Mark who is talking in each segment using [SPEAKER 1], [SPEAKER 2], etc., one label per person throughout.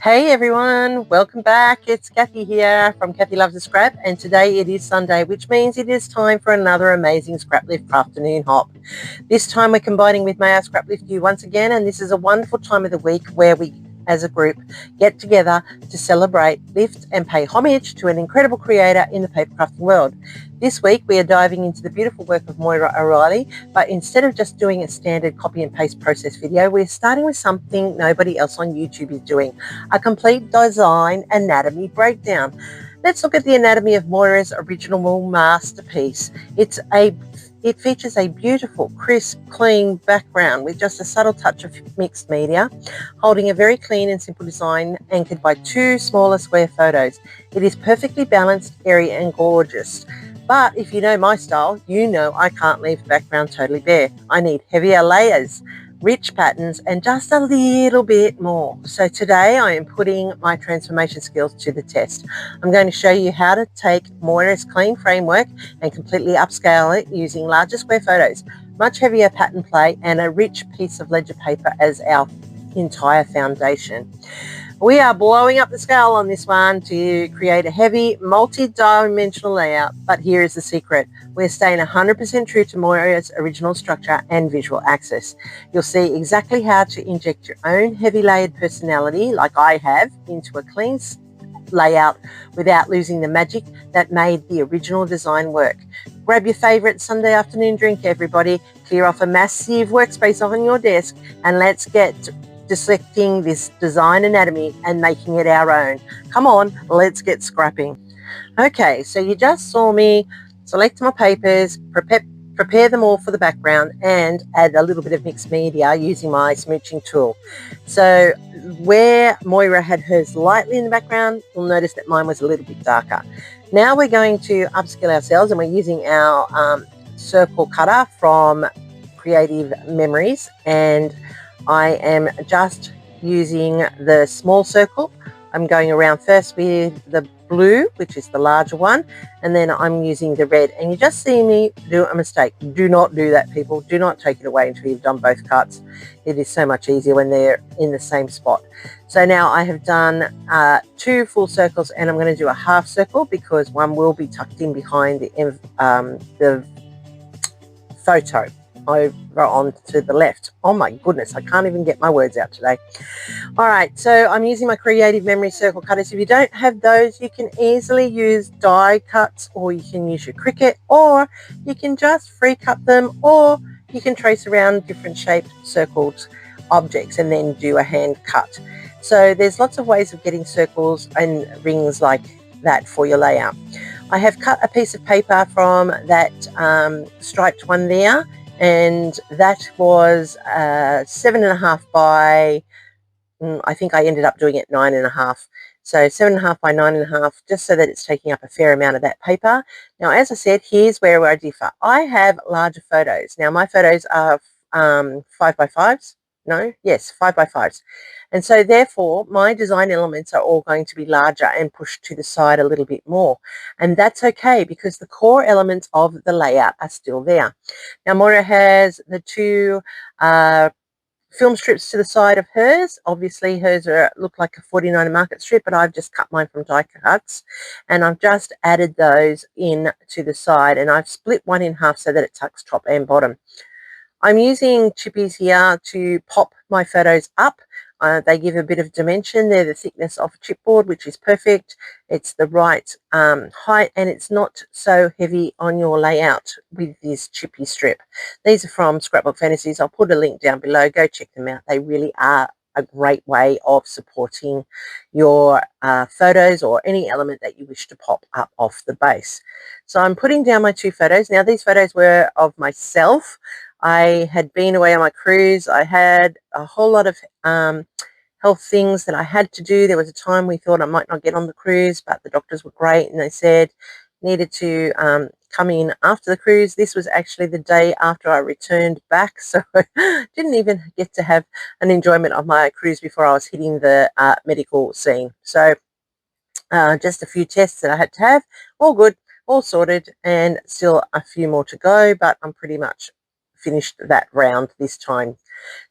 [SPEAKER 1] Hey everyone, welcome back. It's Kathy here from Kathy Loves a Scrap, and today it is Sunday, which means it is time for another amazing Scraplift Crafternoon hop. This time we're combining with Moira Scraplift You once again, and this is a wonderful time of the week where we as a group get together to celebrate, lift and pay homage to an incredible creator in the paper crafting world. This week we are diving into the beautiful work of Moira O'Reilly, but instead of just doing a standard copy and paste process video, we're starting with something nobody else on YouTube is doing, a complete design anatomy breakdown. Let's look at the anatomy of Moira's original masterpiece. It features a beautiful, crisp, clean background with just a subtle touch of mixed media, holding a very clean and simple design anchored by two smaller square photos. It is perfectly balanced, airy and gorgeous. But if you know my style, you know I can't leave the background totally bare. I need heavier layers, rich patterns and just a little bit more. So today I am putting my transformation skills to the test. I'm going to show you how to take Moira's clean framework and completely upscale it using larger square photos, much heavier pattern play and a rich piece of ledger paper as our entire foundation. We are blowing up the scale on this one to create a heavy, multi-dimensional layout, but here is the secret. We're staying 100% true to Moira's original structure and visual access. You'll see exactly how to inject your own heavy layered personality, like I have, into a clean layout without losing the magic that made the original design work. Grab your favorite Sunday afternoon drink, everybody, clear off a massive workspace on your desk, and let's get dissecting this design anatomy and making it our own. Come on, let's get scrapping. Okay, so you just saw me select my papers, prepare them all for the background and add a little bit of mixed media using my smooching tool. So where Moira had hers lightly in the background, you'll notice that mine was a little bit darker. Now we're going to upscale ourselves, and we're using our circle cutter from Creative Memories, and I am just using the small circle. I'm going around first with the blue, which is the larger one, and then I'm using the red. And you just see me do a mistake. Do not do that, people. Do not take it away until you've done both cuts. It is so much easier when they're in the same spot. So now I have done 2 full circles, and I'm going to do a half circle because one will be tucked in behind the photo over on to the left. Oh my goodness, I can't even get my words out today. All right, so I'm using my Creative Memory circle cutters. If you don't have those, you can easily use die cuts, or you can use your Cricut, or you can just free cut them, or you can trace around different shaped circled objects and then do a hand cut. So there's lots of ways of getting circles and rings like that for your layout. I have cut a piece of paper from that striped one there, and that was 7.5 by, I think I ended up doing it 9.5. So 7.5 by 9.5, just so that it's taking up a fair amount of that paper. Now, as I said, here's where I differ. I have larger photos. Now, my photos are 5 by 5s. No, yes, 5 by 5s. And so therefore my design elements are all going to be larger and pushed to the side a little bit more. And that's okay, because the core elements of the layout are still there. Now Moira has the 2 film strips to the side of hers. Obviously hers look like a 49 market strip, but I've just cut mine from die cuts, and I've just added those in to the side, and I've split one in half so that it tucks top and bottom. I'm using chippies here to pop my photos up. They give a bit of dimension. They're the thickness of a chipboard, which is perfect. It's the right height, and it's not so heavy on your layout with this chippy strip. These are from Scrapbook Fantasies. I'll put a link down below. Go check them out. They really are a great way of supporting your photos or any element that you wish to pop up off the base. So I'm putting down my 2 photos. Now these photos were of myself. I had been away on my cruise. I had a whole lot of health things that I had to do. There was a time we thought I might not get on the cruise, but the doctors were great and they said needed to come in after the cruise. This was actually the day after I returned back, so I didn't even get to have an enjoyment of my cruise before I was hitting the medical scene. So just a few tests that I had to have. All good, all sorted, and still a few more to go, but I'm pretty much finished that round this time.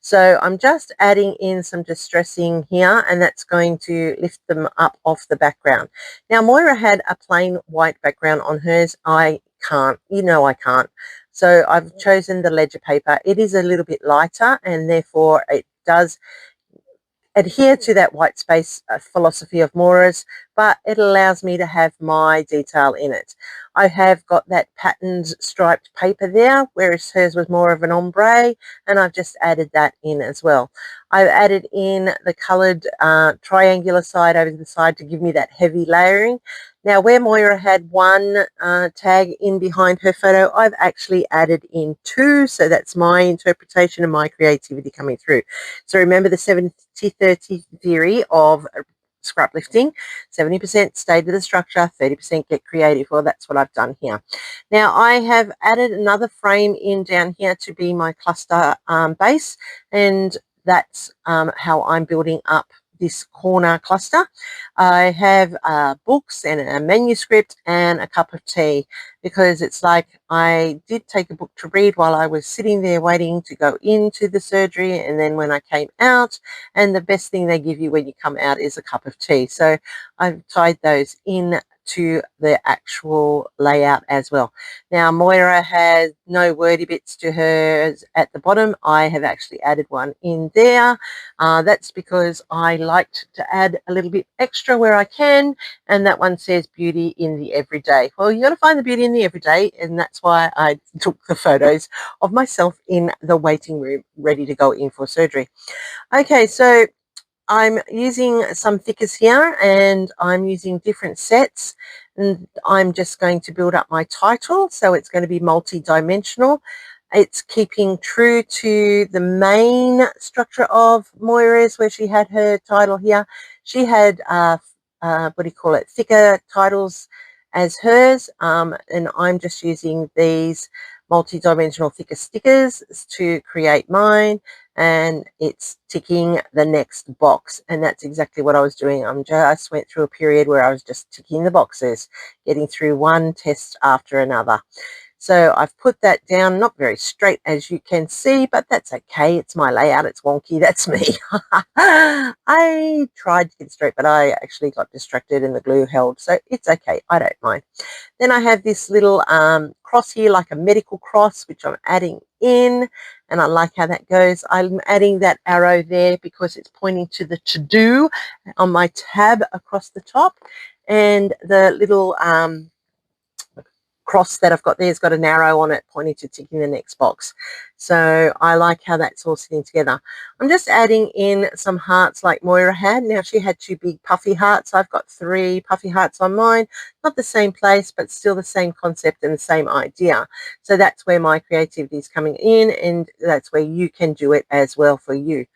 [SPEAKER 1] So I'm just adding in some distressing here, and that's going to lift them up off the background. Now, Moira had a plain white background on hers. I can't, I can't. So I've chosen the ledger paper. It is a little bit lighter, and therefore it does adhere to that white space philosophy of Moira's, but it allows me to have my detail in it. I have got that patterned striped paper there, whereas hers was more of an ombre, and I've just added that in as well. I've added in the coloured triangular side over to the side to give me that heavy layering. Now, where Moira had one tag in behind her photo, I've actually added in two, so that's my interpretation and my creativity coming through. So remember the 70-30 theory of scrap lifting. 70% stay to the structure, 30% get creative. Well, that's what I've done here. Now, I have added another frame in down here to be my cluster base, and that's how I'm building up this corner cluster. I have books and a manuscript and a cup of tea, because it's like I did take a book to read while I was sitting there waiting to go into the surgery, and then when I came out, and the best thing they give you when you come out is a cup of tea. So I've tied those in to the actual layout as well. Now, Moira has no wordy bits to hers at the bottom. I have actually added one in there. That's because I liked to add a little bit extra where I can, and that one says beauty in the everyday. Well, you got to find the beauty in the everyday, and that's why I took the photos of myself in the waiting room ready to go in for surgery. Okay, so I'm using some thickers here, and I'm using different sets, and I'm just going to build up my title, so it's going to be multi-dimensional. It's keeping true to the main structure of Moira's, where she had her title here. She had thicker titles as hers, and I'm just using these multi-dimensional thicker stickers to create mine, and it's ticking the next box, and that's exactly what I was doing. I just went through a period where I was just ticking the boxes, getting through one test after another. So I've put that down, not very straight as you can see, but that's okay. It's my layout. It's wonky. That's me. I tried to get straight, but I actually got distracted and the glue held. So it's okay. I don't mind. Then I have this little cross here, like a medical cross, which I'm adding in, and I like how that goes. I'm adding that arrow there because it's pointing to the to-do on my tab across the top, and the little cross that I've got there has got an arrow on it pointing to ticking the next box. So I like how that's all sitting together. I'm just adding in some hearts like Moira had. Now, she had two big puffy hearts. I've got three puffy hearts on mine. Not the same place, but still the same concept and the same idea. So that's where my creativity is coming in, and that's where you can do it as well for you.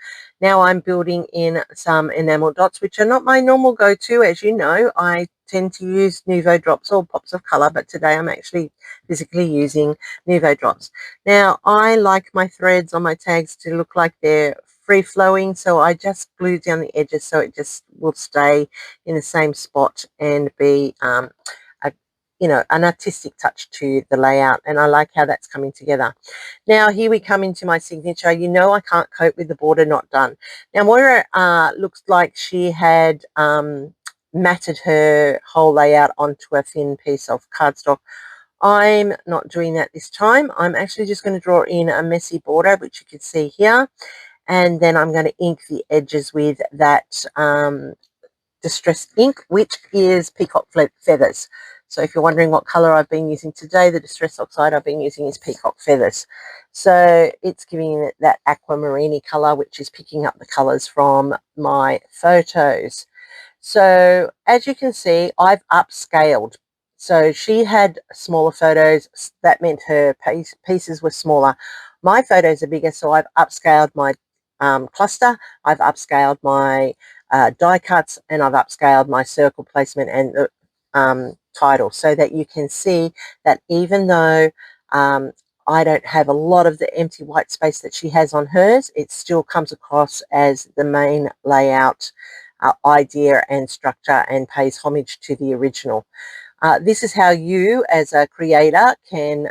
[SPEAKER 1] Now I'm building in some enamel dots, which are not my normal go-to. As you know, I tend to use Nuvo drops or pops of color, but today I'm actually physically using Nuvo drops. Now, I like my threads on my tags to look like they're free-flowing, so I just glue down the edges so it just will stay in the same spot and be an artistic touch to the layout, and I like how that's coming together. Now, here we come into my signature. You know I can't cope with the border not done. Now, Moira looks like she had matted her whole layout onto a thin piece of cardstock. I'm not doing that this time. I'm actually just going to draw in a messy border, which you can see here, and then I'm going to ink the edges with that distressed ink, which is peacock feathers. So if you're wondering what color I've been using today, the distress oxide I've been using is peacock feathers. So it's giving it that aquamarine color, which is picking up the colors from my photos. So as you can see, I've upscaled. So she had smaller photos. That meant her pieces were smaller. My photos are bigger, so I've upscaled my cluster. I've upscaled my die cuts, and I've upscaled my circle placement and the title, so that you can see that even though I don't have a lot of the empty white space that she has on hers, it still comes across as the main layout idea and structure and pays homage to the original. This is how you as a creator can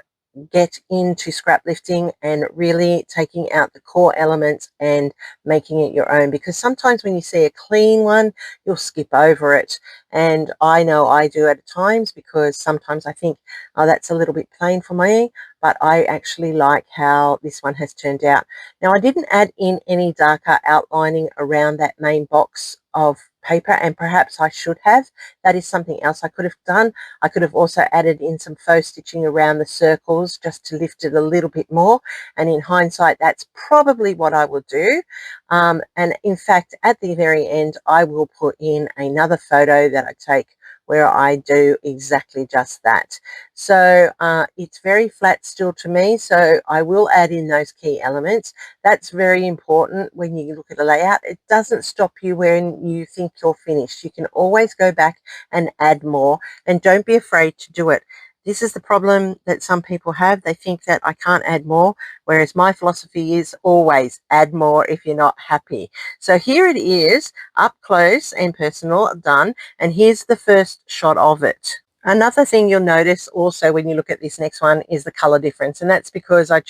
[SPEAKER 1] get into scrap lifting and really taking out the core elements and making it your own, because sometimes when you see a clean one, you'll skip over it. And I know I do at times, because sometimes I think, oh, that's a little bit plain for me, but I actually like how this one has turned out. Now, I didn't add in any darker outlining around that main box of paper, and perhaps I should have. That is something else I could have done. I could have also added in some faux stitching around the circles just to lift it a little bit more, and in hindsight that's probably what I will do. And in fact, at the very end I will put in another photo that I take where I do exactly just that. So it's very flat still to me, so I will add in those key elements. That's very important when you look at a layout. It doesn't stop you when you think you're finished. You can always go back and add more, and don't be afraid to do it. This is the problem that some people have. They think that I can't add more, whereas my philosophy is always add more if you're not happy. So here it is, up close and personal, done, and here's the first shot of it. Another thing you'll notice also when you look at this next one is the color difference, and that's because I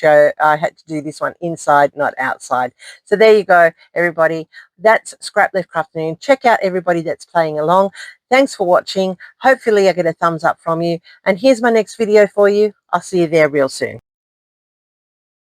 [SPEAKER 1] had to do this one inside, not outside. So there you go, everybody. That's Scraplift Crafternoon. Check out everybody that's playing along. Thanks for watching. Hopefully I get a thumbs up from you, and here's my next video for you. I'll see you there real soon.